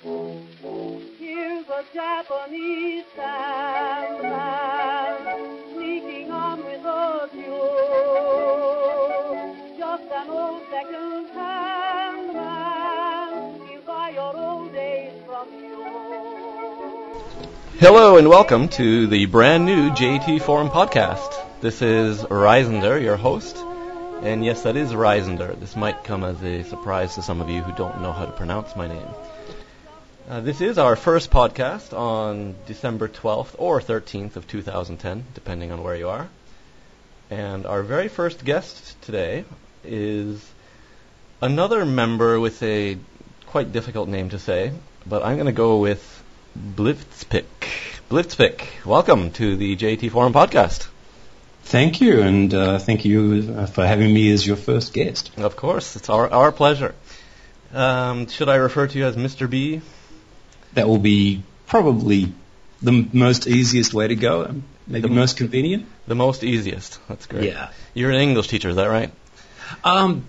Here's a Japanese sandman sneaking on with a mule. Just an old second-hand man. He'll buy your old days from you. Hello and welcome to the brand new JT Forum podcast. This is Reisender, your host. And yes, that is Reisender. This might come as a surprise to some of you who don't know how to pronounce my name. This is our first podcast on December 12th or 13th of 2010, depending on where you are. And our very first guest today is another member with a quite difficult name to say, but I'm going to go with blvtzpk. blvtzpk, welcome to the JT Forum podcast. Thank you, and thank you for having me as your first guest. Of course, it's our pleasure. Should I refer to you as Mr. B? That will be probably the most easiest way to go, maybe the most convenient. The most easiest, that's great. Yeah. You're an English teacher, is that right?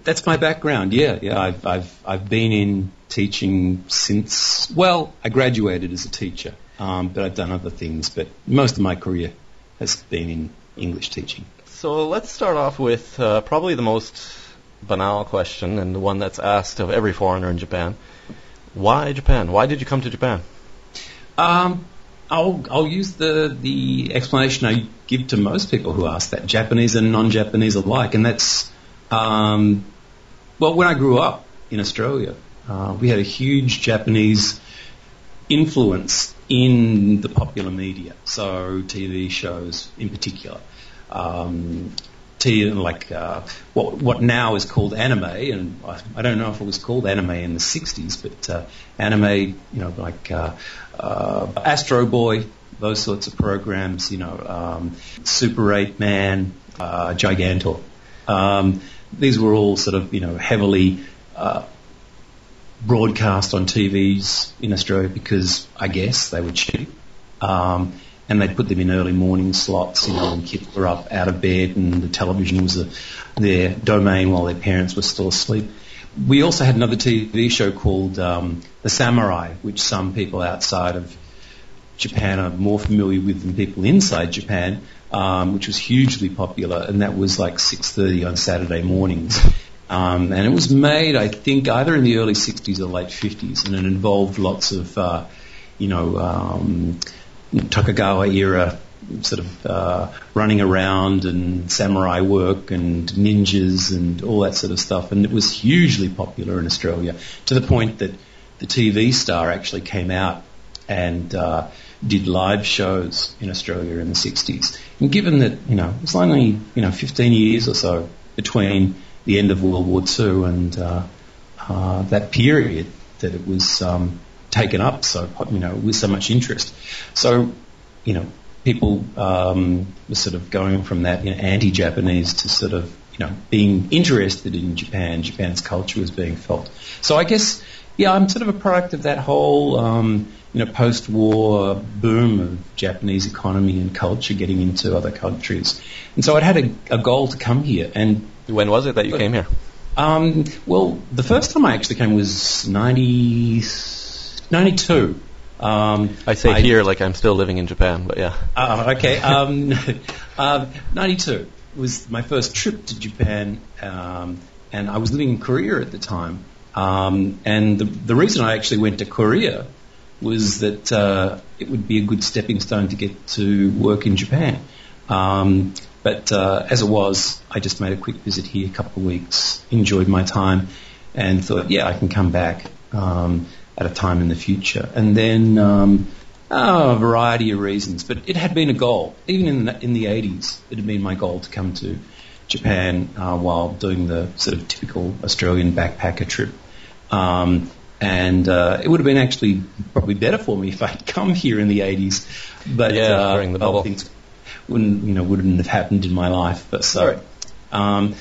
That's my background, yeah. I've been in teaching since, I graduated as a teacher, but I've done other things, but most of my career has been in English teaching. So let's start off with probably the most banal question, and the one that's asked of every foreigner in Japan. Why Japan? Why did you come to Japan? I'll use the explanation I give to most people who ask that, Japanese and non-Japanese alike, and that's, when I grew up in Australia, we had a huge Japanese influence in the popular media, so TV shows in particular. What now is called anime, and I don't know if it was called anime in the 60s, but anime, Astro Boy, those sorts of programs, Super 8 Man, Gigantor. These were all sort of, heavily broadcast on TVs in Australia because I guess they were cheap. And they'd put them in early morning slots, when kids were up out of bed and the television was their domain while their parents were still asleep. We also had another TV show called The Samurai, which some people outside of Japan are more familiar with than people inside Japan, which was hugely popular, and that was like 6:30 on Saturday mornings. And it was made, I think, either in the early 60s or late 50s, and it involved lots of, Tokugawa era sort of running around and samurai work and ninjas and all that sort of stuff, and it was hugely popular in Australia to the point that the TV star actually came out and did live shows in Australia in the 60s. And given that, it was only, 15 years or so between the end of World War II and that period that it was taken up with so much interest. So, people were sort of going from that, anti-Japanese to sort of, being interested in Japan. Japan's culture was being felt. So I guess, I'm sort of a product of that whole, post-war boom of Japanese economy and culture getting into other countries. And so I'd had a goal to come here. And when was it that you came here? The first time I actually came was 92. I say here like I'm still living in Japan, but yeah. Okay. 92 was my first trip to Japan, and I was living in Korea at the time. And the reason I actually went to Korea was that it would be a good stepping stone to get to work in Japan. But as it was, I just made a quick visit here, a couple of weeks, enjoyed my time, and thought, I can come back at a time in the future. And then a variety of reasons, but it had been a goal. Even in the 80s, it had been my goal to come to Japan while doing the sort of typical Australian backpacker trip. And it would have been actually probably better for me if I'd come here in the 80s. But during the bubble. Things wouldn't have happened in my life. But I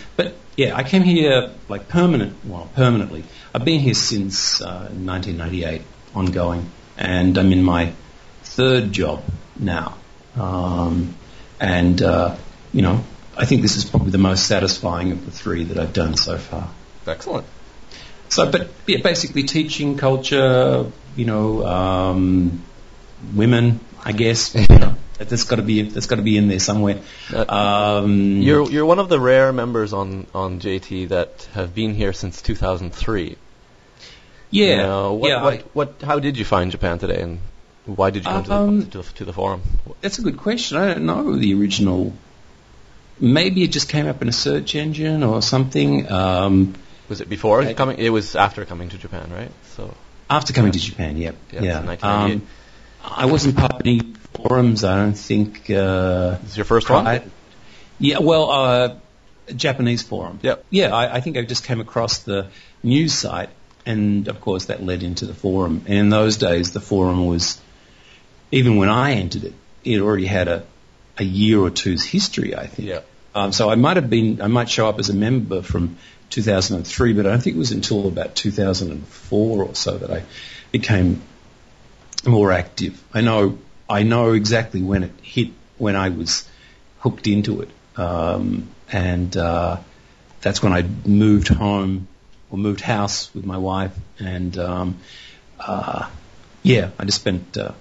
came here permanently. I've been here since 1998, ongoing, and I'm in my third job now. I think this is probably the most satisfying of the three that I've done so far. Excellent. So, basically teaching culture, women, I guess. That's got to be in there somewhere. You're one of the rare members on JT that have been here since 2003. Yeah. How did you find Japan today, and why did you come to the forum? That's a good question. I don't know the original. Maybe it just came up in a search engine or something. Was it before coming? It was after coming to Japan, right? So after coming to Japan, yeah. 1998. I wasn't part of any forums. I don't think. This is your first one? Yeah. Well, Japanese forum. Yep. Yeah. I think I just came across the news site, and of course that led into the forum. And in those days, the forum was, even when I entered it, it already had a year or two's history, I think. Yeah. So I might show up as a member from 2003, but I don't think it was until about 2004 or so that I became more active. I know exactly when it hit, when I was hooked into it, and that's when I moved house with my wife, and I just spent way too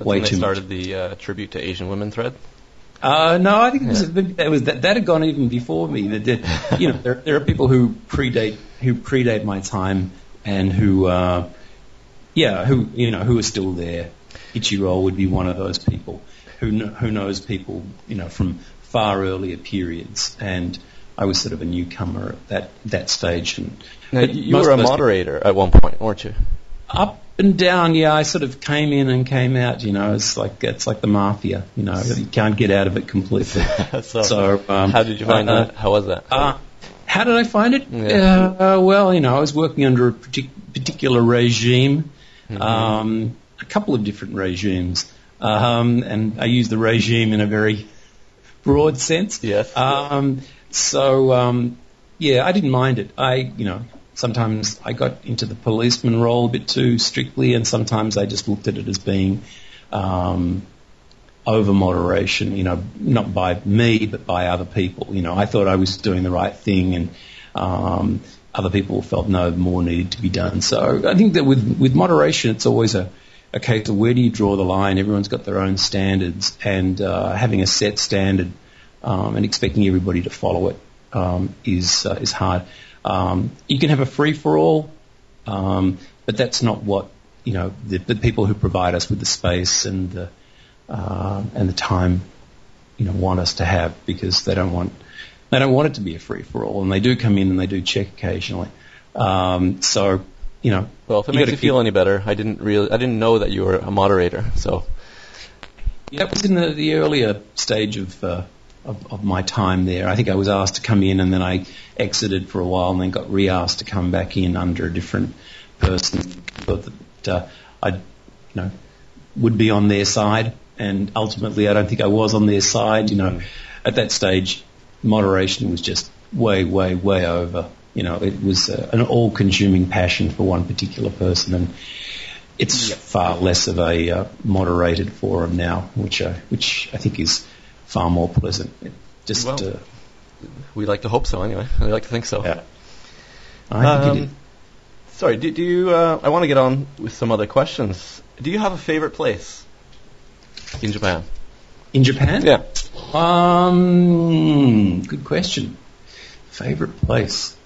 much. When they started the tribute to Asian women thread. No, I think it was that had gone even before me. There are people who predate my time and who are still there. Ichiro would be one of those people who knows people from far earlier periods, and I was sort of a newcomer at that stage. And now, you were a moderator at one point, weren't you? Up and down, yeah. I sort of came in and came out. It's like the mafia. You can't get out of it completely. So how did you find that? How was that? How did I find it? Yeah. I was working under a particular regime, a couple of different regimes, and I use the regime in a very broad sense. Yes. I didn't mind it. Sometimes I got into the policeman role a bit too strictly, and sometimes I just looked at it as being over moderation, not by me, but by other people. I thought I was doing the right thing, and other people felt no more needed to be done. So I think that with moderation, it's always a case of where do you draw the line? Everyone's got their own standards, and having a set standard and expecting everybody to follow it is hard. You can have a free-for-all, but that's not what the people who provide us with the space and the time want us to have, because they don't want it to be a free-for-all, and they do come in and they do check occasionally. Well, if it makes you feel any better, I didn't know that you were a moderator. So yeah, it was in the earlier stage of my time there. I think I was asked to come in, and then I exited for a while, and then got re-asked to come back in under a different person. Thought that I would be on their side, and ultimately I don't think I was on their side. At that stage, moderation was just way, way, way over. It was an all-consuming passion for one particular person, and it's far less of a moderated forum now, which I think is far more pleasant. We like to hope so, anyway. We like to think so. Yeah. I think you did. Sorry, do you? I want to get on with some other questions. Do you have a favorite place in Japan? In Japan? Yeah. Good question. Favorite place?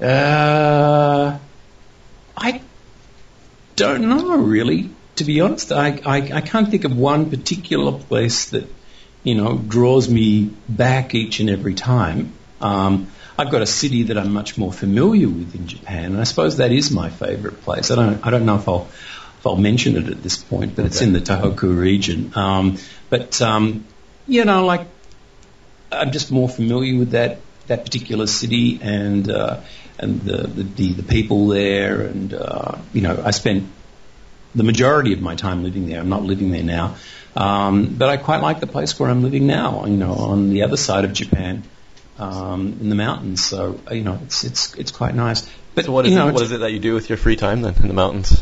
I don't know, really. To be honest, I can't think of one particular place that draws me back each and every time. I've got a city that I'm much more familiar with in Japan, and I suppose that is my favourite place. I don't know if I'll mention it at this point, but it's in the Tohoku region. I'm just more familiar with that particular city and the people there, and I spent the majority of my time living there. I'm not living there now. But I quite like the place where I'm living now, on the other side of Japan, in the mountains. So, it's quite nice. But so what is it that you do with your free time then in the mountains?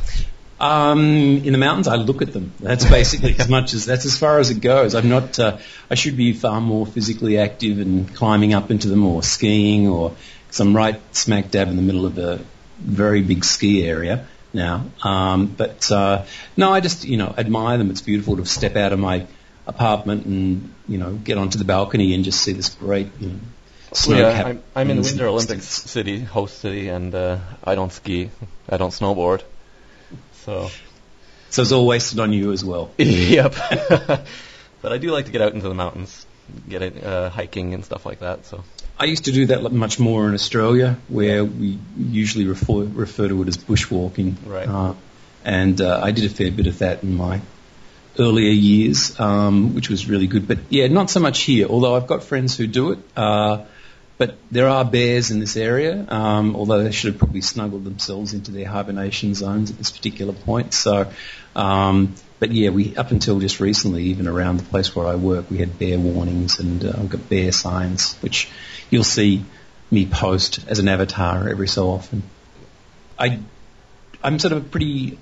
In the mountains, I look at them. That's basically that's as far as it goes. I'm not, I should be far more physically active and climbing up into them or skiing, because I'm right smack dab in the middle of a very big ski area. now. No, I just, admire them. It's beautiful to step out of my apartment and, get onto the balcony and just see this great, snow. Yeah, I'm in the Winter Olympics city, host city, and I don't ski. I don't snowboard. So it's all wasted on you as well. Yep. But I do like to get out into the mountains, get it hiking and stuff like that. So I used to do that much more in Australia, where we usually refer to it as bushwalking. Right. And I did a fair bit of that in my earlier years, which was really good. But yeah, not so much here, although I've got friends who do it. But there are bears in this area, although they should have probably snuggled themselves into their hibernation zones at this particular point. So, but yeah, we up until just recently, even around the place where I work, we had bear warnings and we've got bear signs, which you'll see me post as an avatar every so often. I'm sort of a pretty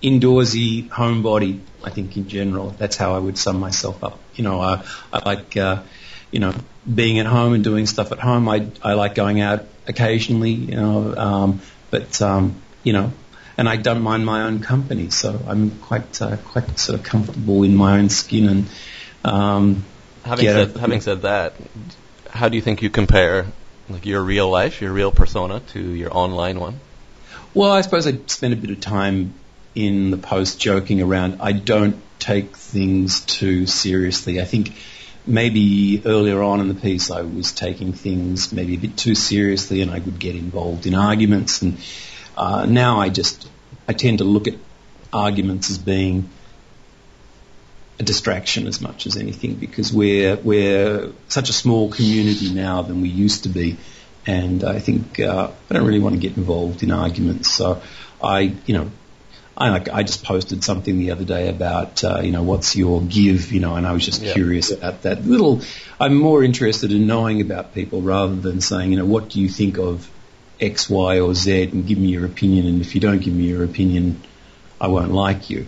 indoorsy homebody, I think, in general. That's how I would sum myself up. I like, being at home and doing stuff at home. I like going out occasionally, and I don't mind my own company, so I'm quite sort of comfortable in my own skin. And having said that, how do you think you compare, like, your real life, your real persona, to your online one? Well, I suppose I spend a bit of time in the post joking around. I don't take things too seriously. I think maybe earlier on in the piece I was taking things maybe a bit too seriously, and I would get involved in arguments. And now I tend to look at arguments as being a distraction as much as anything, because we're such a small community now than we used to be. And I think I don't really want to get involved in arguments. So I just posted something the other day about, what's your give, and I was just curious about that. I'm more interested in knowing about people rather than saying, what do you think of X, Y, or Z, and give me your opinion. And if you don't give me your opinion, I won't like you.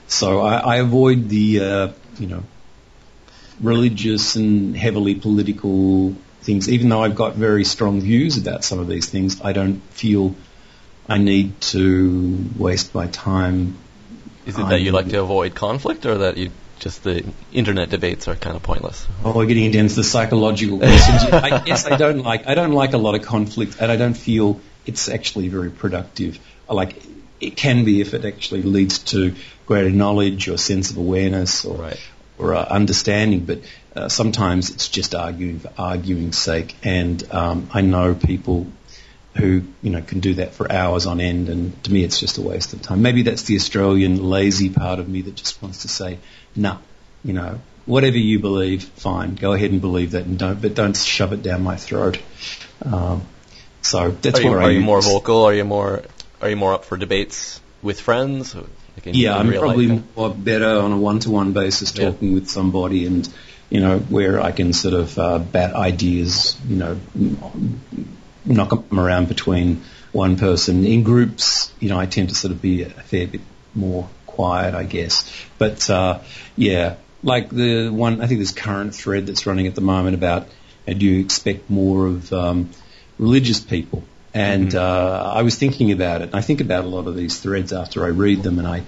So I avoid the, religious and heavily political things. Even though I've got very strong views about some of these things, I don't feel I need to waste my time. Is it that you like to avoid conflict, or that the internet debates are kind of pointless? Oh, we're getting into the psychological questions. I don't like a lot of conflict, and I don't feel it's actually very productive. It can be if it actually leads to greater knowledge or sense of awareness or understanding, but sometimes it's just arguing for arguing's sake. And I know people who can do that for hours on end, and to me it's just a waste of time. Maybe that's the Australian lazy part of me that just wants to say, nah, whatever you believe, fine, go ahead and believe that, and don't shove it down my throat. So that's where are you more vocal? Are you more up for debates with friends? I'm probably more better on a one-to-one basis talking with somebody, and where I can sort of bat ideas, knock them around between one person. In groups, I tend to sort of be a fair bit more quiet, I guess. But like the one, I think this current thread that's running at the moment about, do you expect more of religious people? And I was thinking about it. I think about a lot of these threads after I read them, and I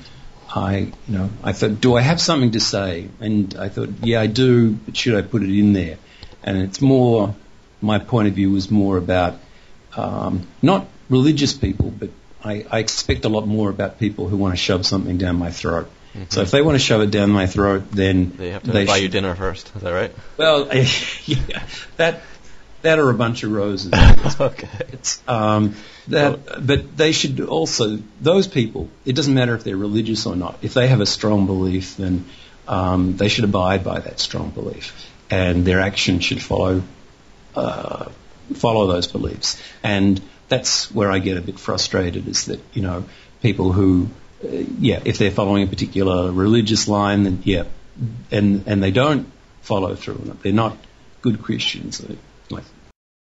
thought, do I have something to say? And I thought, yeah, I do, but should I put it in there? And it's more, my point of view was more about not religious people, but I expect a lot more about people who want to shove something down my throat. Mm-hmm. So if they want to shove it down my throat, then they have to buy you dinner first. Is that right? Well, yeah, that or a bunch of roses. Okay. It's but they should also, those people, it doesn't matter if they're religious or not. If they have a strong belief, then they should abide by that strong belief, and their action should follow those beliefs. And that's where I get a bit frustrated, is that, people who, if they're following a particular religious line, then and they don't follow through on it, they're not good Christians.